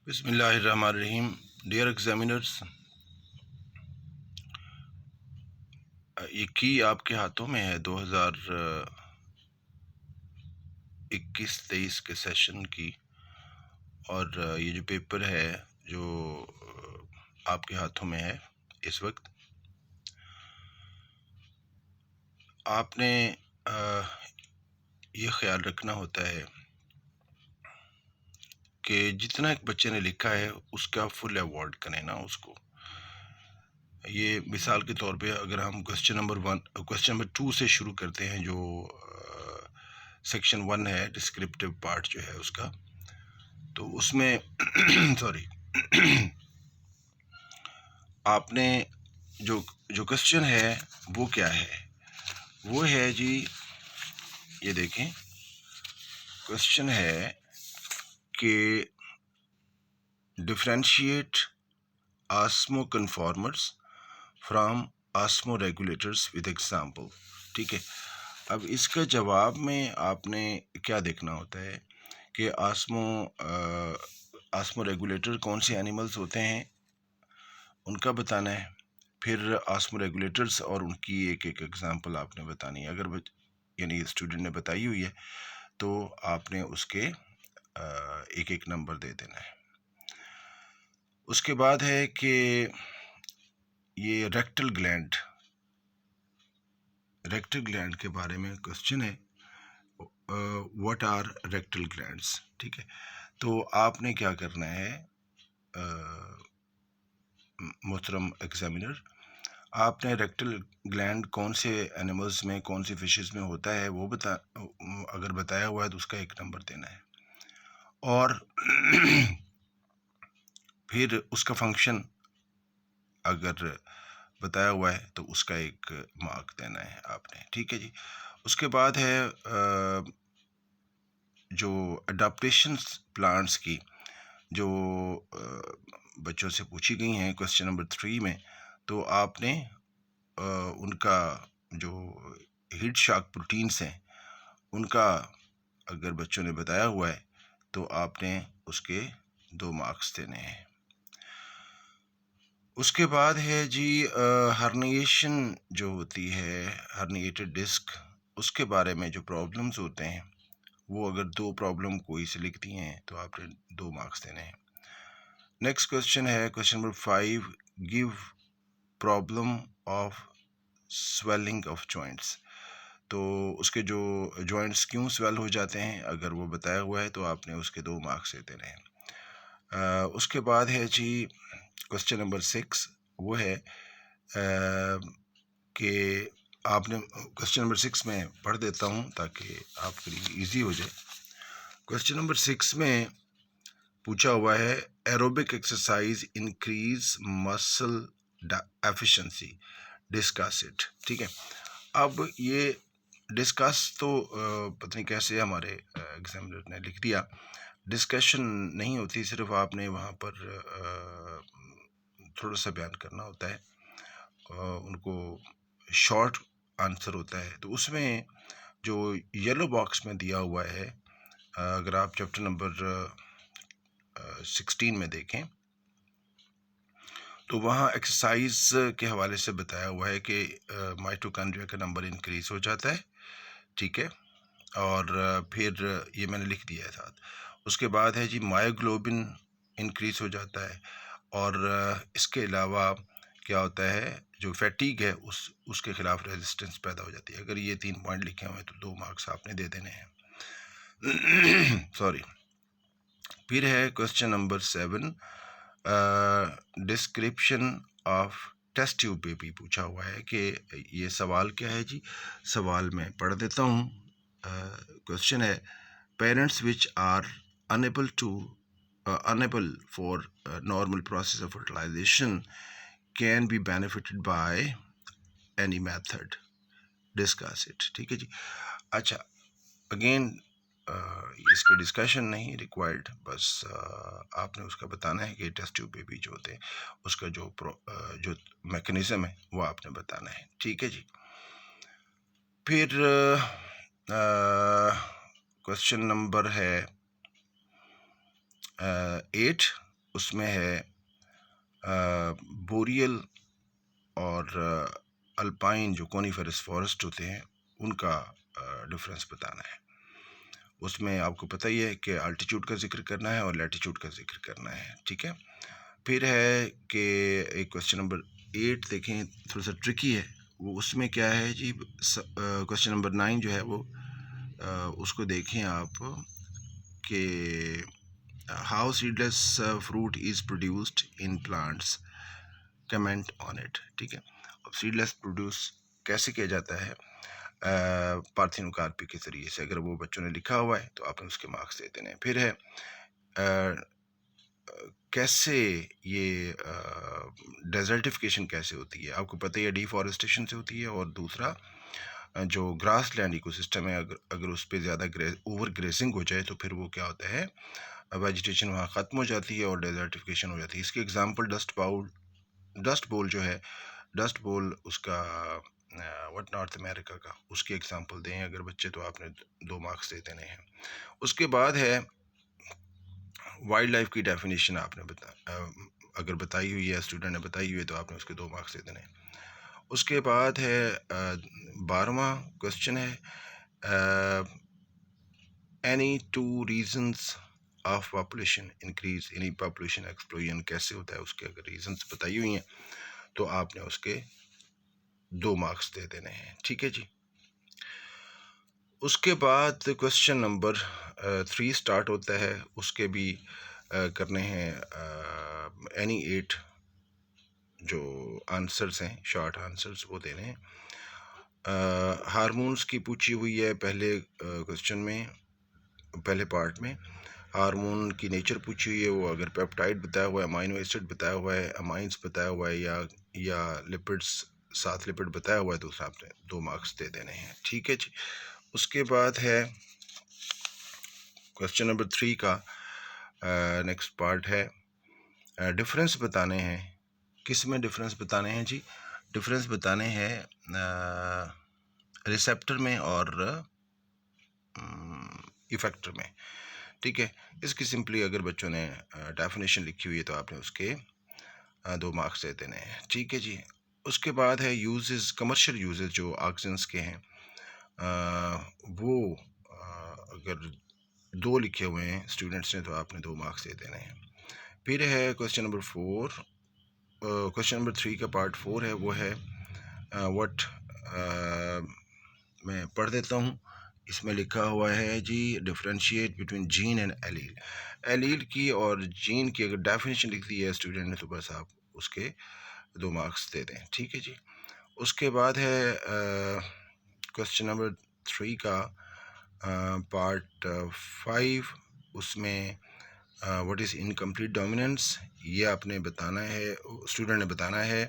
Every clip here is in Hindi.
बिस्मिल्लाहिर्रहमानिर्रहीम। डियर एग्जामिनर्स, ये की आपके हाथों में है 2021-23 के सेशन की। और ये जो पेपर है जो आपके हाथों में है इस वक्त, आपने ये ख्याल रखना होता है कि जितना एक बच्चे ने लिखा है उसका फुल अवॉर्ड करें ना उसको। ये मिसाल के तौर पे अगर हम क्वेश्चन नंबर 2 से शुरू करते हैं, जो सेक्शन 1 है, डिस्क्रिप्टिव पार्ट जो है उसका, तो उसमें सॉरी आपने जो जो क्वेश्चन है वो क्या है, वो है जी, ये देखें, क्वेश्चन है कि differentiate osmoconformers from osmoregulators with example. ठीक है, अब इसका जवाब में आपने क्या देखना होता है कि आस्मो रेगुलेटर कौन से एनिमल्स होते हैं उनका बताना है। फिर आस्मो रेगुलेटर्स और उनकी एक एक एग्जांपल आपने बतानी है। अगर यानी स्टूडेंट ने बताई हुई है तो आपने उसके एक एक नंबर दे देना है। उसके बाद है कि ये रेक्टल ग्लैंड के बारे में क्वेश्चन है, व्हाट आर रेक्टल ग्लैंड्स। ठीक है, तो आपने क्या करना है मोहतरम एग्जामिनर, आपने रेक्टल ग्लैंड कौन से एनिमल्स में, कौन सी फिशेस में होता है वो अगर बताया हुआ है तो उसका एक नंबर देना है। और फिर उसका फंक्शन अगर बताया हुआ है तो उसका एक मार्क देना है आपने। ठीक है जी। उसके बाद है जो अडाप्टेशन प्लांट्स की जो बच्चों से पूछी गई हैं क्वेश्चन नंबर 3 में, तो आपने उनका जो हीट शॉक प्रोटीन्स हैं उनका अगर बच्चों ने बताया हुआ है तो आपने उसके 2 मार्क्स देने हैं। उसके बाद है जी हर्निएशन जो होती है, हर्निएटेड डिस्क, उसके बारे में जो प्रॉब्लम्स होते हैं वो अगर 2 प्रॉब्लम कोई से लिख दी हैं तो आपने 2 मार्क्स देने हैं। नेक्स्ट क्वेश्चन है question number 5, give problem of swelling of joints. तो उसके जो जॉइंट्स क्यों स्वेल हो जाते हैं अगर वो बताया हुआ है तो आपने उसके 2 मार्क्स दे देने हैं। उसके बाद है जी क्वेश्चन नंबर 6, वो है कि आपने क्वेश्चन नंबर 6 में पढ़ देता हूँ ताकि आपके लिए इजी हो जाए। क्वेश्चन नंबर 6 में पूछा हुआ है aerobic exercise increase muscle efficiency, discuss it. ठीक है, अब ये डिस्कस तो पता नहीं कैसे हमारे एग्जामिनर ने लिख दिया, डिस्कशन नहीं होती, सिर्फ आपने वहाँ पर थोड़ा सा बयान करना होता है, उनको शॉर्ट आंसर होता है। तो उसमें जो येलो बॉक्स में दिया हुआ है, अगर आप चैप्टर नंबर 16 में देखें तो वहाँ एक्सरसाइज के हवाले से बताया हुआ है कि माइटोकॉन्ड्रिया का नंबर इंक्रीज हो जाता है। ठीक है, और फिर ये मैंने लिख दिया है साथ। उसके बाद है जी मायोग्लोबिन इंक्रीज हो जाता है, और इसके अलावा क्या होता है, जो फैटीग है उसके खिलाफ रेजिस्टेंस पैदा हो जाती है। अगर ये 3 पॉइंट लिखे हुए हैं तो 2 मार्क्स आपने दे देने हैं। सॉरी। फिर है question number 7, description of test tube baby पूछा हुआ है कि ये सवाल क्या है जी। सवाल मैं पढ़ देता हूँ। क्वेश्चन है parents which are unable for normal process of fertilization can be benefited by any method, discuss it। ठीक है जी। अच्छा, अगेन इसके डिस्कशन नहीं रिक्वायर्ड, बस आपने उसका बताना है कि टेस्ट ट्यूब बेबी जो होते हैं उसका जो मैकेनिज्म है वो आपने बताना है। ठीक है जी। फिर क्वेश्चन नंबर है 8, उसमें है बोरियल और अल्पाइन जो कोनिफेरस फॉरेस्ट होते हैं उनका डिफरेंस बताना है। उसमें आपको पता ही है कि अल्टीट्यूड का जिक्र करना है और लैटीट्यूड का जिक्र करना है, ठीक है। फिर है कि एक क्वेश्चन नंबर 8 देखें, थोड़ा सा ट्रिकी है वो। उसमें क्या है जी, क्वेश्चन नंबर 9 जो है वो उसको देखें आप कि how seedless fruit is produced in plants, comment on it, ठीक है। अब सीडलेस प्रोड्यूस कैसे किया जाता है पार्थिनोकार्पी के ज़रिए से, अगर वो बच्चों ने लिखा हुआ है तो आपने उसके मार्क्स दे देने हैं। फिर है कैसे ये डेजर्टिफिकेशन कैसे होती है, आपको पता ही है डिफॉरेस्टेशन से होती है। और दूसरा जो ग्रास लैंड इकोसिस्टम है, अगर उस पर ज़्यादा ओवर ग्रेसिंग हो जाए तो फिर वो क्या होता है, वेजिटेशन वहाँ ख़त्म हो जाती है और डेजर्टिफिकेशन हो जाती है। इसके एग्जांपल डस्ट बोल जो है, डस्ट बोल उसका वट नॉर्थ अमेरिका का, उसके एग्जांपल दें अगर बच्चे तो आपने 2 मार्क्स दे देने हैं। उसके बाद है वाइल्ड लाइफ की डेफिनेशन आपने अगर बताई हुई है, स्टूडेंट ने बताई हुई है तो आपने उसके 2 मार्क्स दे देने हैं। उसके बाद है 12वां क्वेश्चन है any two reasons of population increase in population explosion कैसे होता है, उसके अगर रीजंस बताई हुई हैं तो आपने उसके 2 मार्क्स दे देने हैं, ठीक है जी। उसके बाद क्वेश्चन नंबर 3 स्टार्ट होता है, उसके भी करने हैं एनी 8 जो आंसर्स हैं, शॉर्ट आंसर्स वो देने हैं। हार्मोन्स की पूछी हुई है पहले क्वेश्चन में, पहले पार्ट में हार्मोन की नेचर पूछी हुई है। वो अगर पेप्टाइड बताया हुआ है, अमाइनो एसिड बताया हुआ है, अमाइंस बताया हुआ है या लिपिड्स, 7 लिपिड बताया हुआ है तो उसमें आपने 2 मार्क्स दे देने हैं, ठीक है जी। उसके बाद है क्वेश्चन नंबर 3 का नेक्स्ट पार्ट है डिफरेंस बताने हैं। किस में डिफरेंस बताने हैं जी, डिफरेंस बताने हैं रिसेप्टर में और इफेक्टर में, ठीक है। इसकी सिंपली अगर बच्चों ने डेफिनेशन लिखी हुई है तो आपने उसके 2 मार्क्स दे देने हैं, ठीक है जी। उसके बाद है यूजेस, कमर्शियल यूजेस जो ऑक्सीजन्स के हैं, वो अगर 2 लिखे हुए हैं स्टूडेंट्स ने तो आपने 2 मार्क्स दे देने हैं। फिर है क्वेश्चन नंबर 4, क्वेश्चन नंबर 3 का पार्ट 4 है, वो है व्हाट, मैं पढ़ देता हूँ। इसमें लिखा हुआ है जी differentiate between gene and allele. Allele की और जीन की अगर डेफिनेशन लिख दी है स्टूडेंट ने तो बस आप उसके 2 मार्क्स दे दें, ठीक है जी। उसके बाद है क्वेश्चन नंबर 3 का पार्ट 5, उसमें व्हाट इज़ इनकम्प्लीट डोमिनेंस, ये आपने बताना है, स्टूडेंट ने बताना है,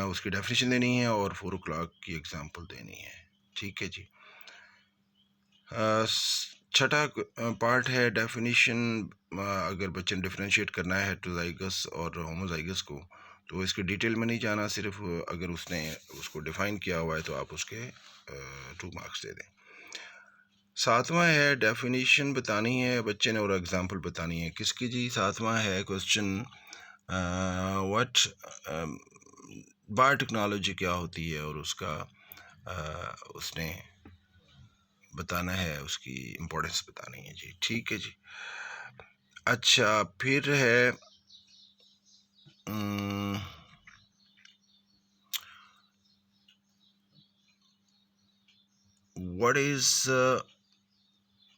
उसकी डेफिनेशन देनी है और 4 o'clock की एग्जांपल देनी है, ठीक है जी। छठा पार्ट है डेफिनेशन, अगर बच्चे ने डिफरेंशिएट करना है हेटेरोजाइगस और होमोजाइगस को तो इसके डिटेल में नहीं जाना, सिर्फ अगर उसने उसको डिफाइन किया हुआ है तो आप उसके 2 मार्क्स दे दें। 7वां है डेफिनेशन बतानी है बच्चे ने और एग्जांपल बतानी है, किसकी जी। 7वां है क्वेश्चन व्हाट, बायोटेक्नोलॉजी क्या होती है और उसका उसने बताना है, उसकी इम्पोर्टेंस बतानी है जी, ठीक है जी। अच्छा फिर है what is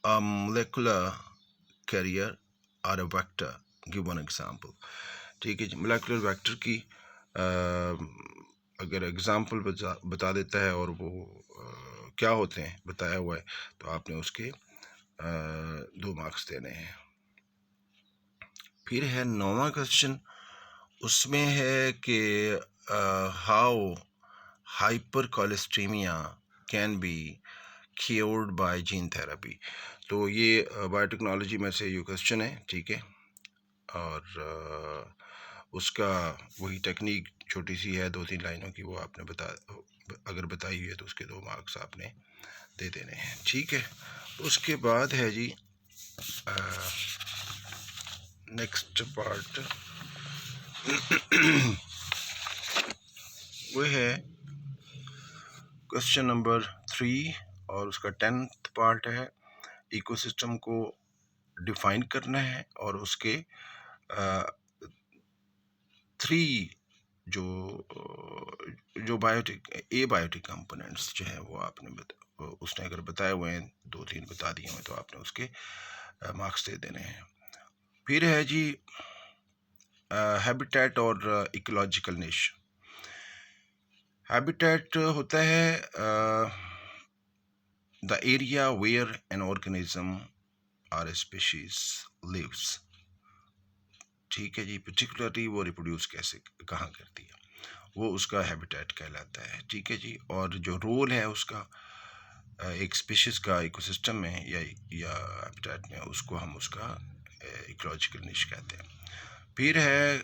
a molecular carrier or a vector, give one example, ठीक है जी। molecular vector की अगर एग्जांपल बता देता है और वो क्या होते हैं बताया हुआ है तो आपने उसके 2 मार्क्स देने हैं। फिर है 9वां क्वेश्चन, उसमें है कि how hypercholesterolaemia can be cured by gene therapy. तो ये बायोटेक्नोलॉजी में से ये क्वेश्चन है, ठीक है। और उसका वही टेक्निक छोटी सी है, 2-3 लाइनों की, वो आपने अगर बताई हुई है तो उसके 2 मार्क्स आपने दे देने हैं, ठीक है। उसके बाद है जी नेक्स्ट पार्ट वो है क्वेश्चन नंबर 3 और उसका 10th पार्ट है इकोसिस्टम को डिफाइन करना है और उसके 3 जो बायोटिक बायोटिक कंपोनेंट्स जो है वो आपने उसने अगर बताए हुए हैं 2-3 बता दिए हैं तो आपने उसके मार्क्स दे देने हैं। फिर है जी हैबिटेट और इकोलॉजिकल निश। हैबिटेट होता है the area where an organism और स्पीशीज लिव्स। ठीक है जी, पर्टिकुलरली वो रिप्रोड्यूस कैसे कहाँ करती है वो उसका हैबिटेट कहलाता है। ठीक है जी, और जो रोल है उसका एक स्पीशीज़ का इकोसिस्टम में या हैबिटेट में उसको हम उसका इकोलॉजिकल निश कहते हैं। फिर है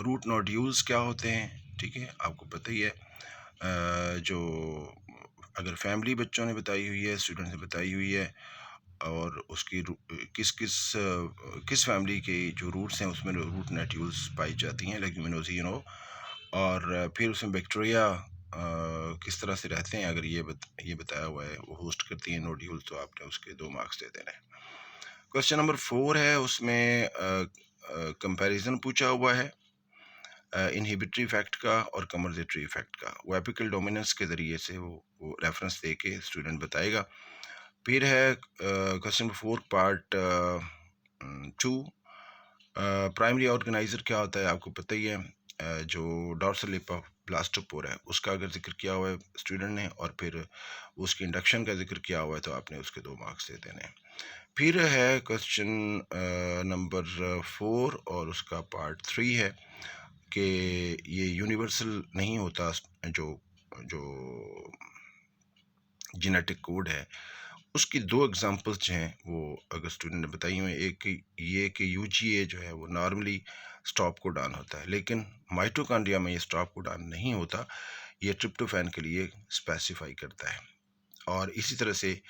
रूट नोड्यूल्स क्या होते हैं। ठीक है, आपको पता ही है जो अगर फैमिली बच्चों ने बताई हुई है, स्टूडेंट ने बताई हुई है और उसकी किस किस किस फैमिली के जो रूट्स हैं उसमें रूट नोड्यूल्स पाई जाती हैं लेग्यूमिनोसी और फिर उसमें बैक्टीरिया किस तरह से रहते हैं अगर ये बताया हुआ है वो होस्ट करती हैं नोड्यूल्स तो आपने उसके 2 मार्क्स दे देने हैं। क्वेश्चन नंबर 4 है उसमें कंपैरिजन पूछा हुआ है इनहिबिटरी इफेक्ट का और कम्पनसेटरी इफेक्ट का। वो एपिकल डोमिनेंस के ज़रिए से वो रेफरेंस दे के स्टूडेंट बताएगा। फिर है question number 4 part 2 primary organiser क्या होता है आपको पता ही है। जो डॉर्सल लिप ऑफ ब्लास्टोपोर है उसका अगर जिक्र किया हुआ है स्टूडेंट ने और फिर उसकी इंडक्शन का जिक्र किया हुआ है तो आपने उसके 2 मार्क्स दे देने हैं। फिर है क्वेश्चन नंबर 4 और उसका पार्ट 3 है कि ये यूनिवर्सल नहीं होता जो जो जेनेटिक कोड है उसकी 2 एग्जांपल्स जो हैं वो अगर स्टूडेंट ने बताई हुई। एक ये कि यूजीए जो है वो नॉर्मली स्टॉप कोडॉन होता है लेकिन माइटोकॉन्ड्रिया में ये स्टॉप कोडॉन नहीं होता, ये ट्रिप्टोफैन के लिए स्पेसिफाई करता है। और इसी तरह से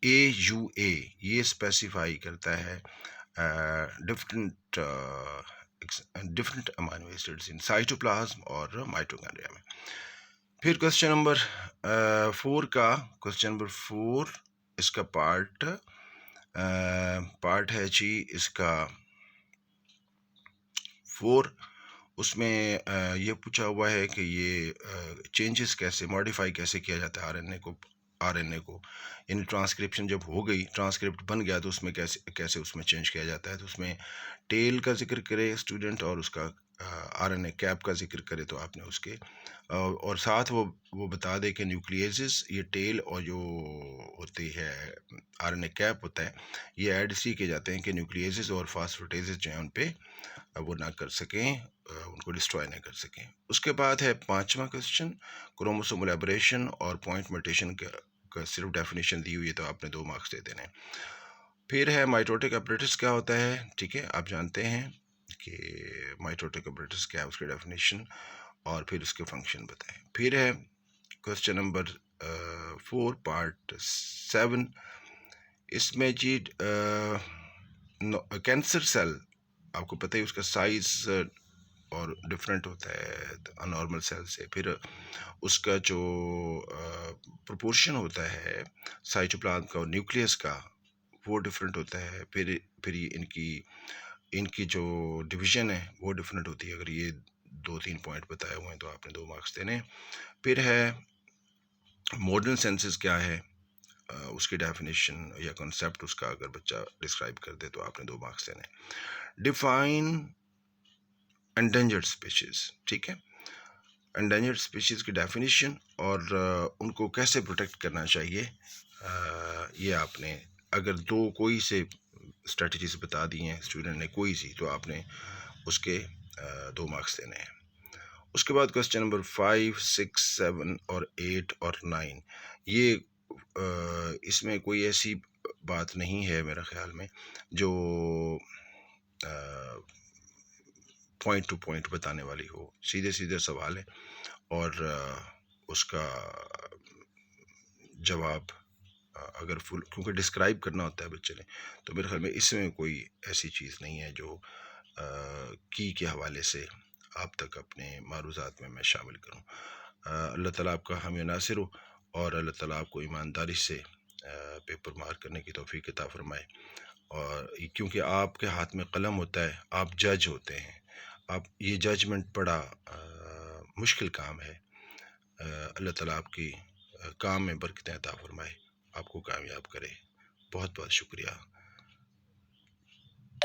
AUA ये स्पेसिफाई करता है different different amino acids in cytoplasm और माइटोकॉन्ड्रिया में। फिर क्वेश्चन नंबर 4 का क्वेश्चन नंबर 4 इसका पार्ट है जी इसका 4 उसमें ये पूछा हुआ है कि ये चेंजेस कैसे मॉडिफाई कैसे किया जाता है आरएनए को यानी ट्रांसक्रिप्शन जब हो गई ट्रांसक्रिप्ट बन गया तो उसमें कैसे कैसे उसमें चेंज किया जाता है। तो उसमें टेल का जिक्र करे स्टूडेंट और उसका आरएनए कैप का जिक्र करे तो आपने उसके और साथ वो बता दे कि न्यूक्लियसेस ये टेल और जो होती है आरएनए कैप होता है ये ऐड इसलिए किए जाते हैं कि न्यूक्लियसेस और फास्फोटेजेस जो हैं उन पे वो ना कर सकें, उनको डिस्ट्रॉय ना कर सकें। उसके बाद है 5वां क्वेश्चन क्रोमोसोम एलाबोरेशन और पॉइंट म्यूटेशन का सिर्फ डेफिनेशन दी हुई है तो आपने 2 मार्क्स दे देने। फिर है माइटोटिक अपरेटस क्या होता है। ठीक है, आप जानते हैं कि माइटोटिक अपरेटस क्या है उसकी डेफिनेशन और फिर उसके फंक्शन बताएं। फिर है क्वेश्चन नंबर 4 पार्ट 7 इसमें जी कैंसर सेल आपको पता है उसका साइज और डिफरेंट होता है नॉर्मल सेल से। फिर उसका जो प्रोपोर्शन होता है साइटोप्लाज्म का और न्यूक्लियस का वो डिफरेंट होता है। फिर इनकी इनकी जो डिवीजन है वो डिफरेंट होती है। अगर ये 2-3 पॉइंट बताए हुए हैं तो आपने 2 मार्क्स देने। फिर है मॉडर्न सेंसेस क्या है उसकी डेफिनेशन या कॉन्सेप्ट उसका अगर बच्चा डिस्क्राइब कर दे तो आपने 2 मार्क्स देने। Define endangered species. ठीक है, एंडेंजर्ड स्पीशीज की डेफिनेशन और उनको कैसे प्रोटेक्ट करना चाहिए ये आपने अगर कोई से स्ट्रेटजीज बता दी हैं स्टूडेंट ने कोई सी तो आपने उसके 2 मार्क्स देने हैं। उसके बाद क्वेश्चन नंबर 5, 6, 7 और 8 और 9 ये इसमें कोई ऐसी बात नहीं है मेरे ख्याल में जो पॉइंट टू पॉइंट बताने वाली हो, सीधे सीधे सवाल है और उसका जवाब अगर फुल, क्योंकि डिस्क्राइब करना होता है बच्चे ने, तो मेरे ख्याल में इसमें कोई ऐसी चीज़ नहीं है जो की के हवाले से आप तक अपने मारूज़ात में मैं शामिल करूँ। अल्लाह ताला आपका हामी नासिर हो, और अल्लाह ताला आपको ईमानदारी से पेपर मार करने की तौफीक अता फरमाए। और क्योंकि आपके हाथ में कलम होता है, आप जज होते हैं, आप ये जजमेंट बड़ा मुश्किल काम है। अल्लाह ताला आपकी काम में बरकतें अता फरमाए, आपको कामयाब करे। बहुत बहुत शुक्रिया।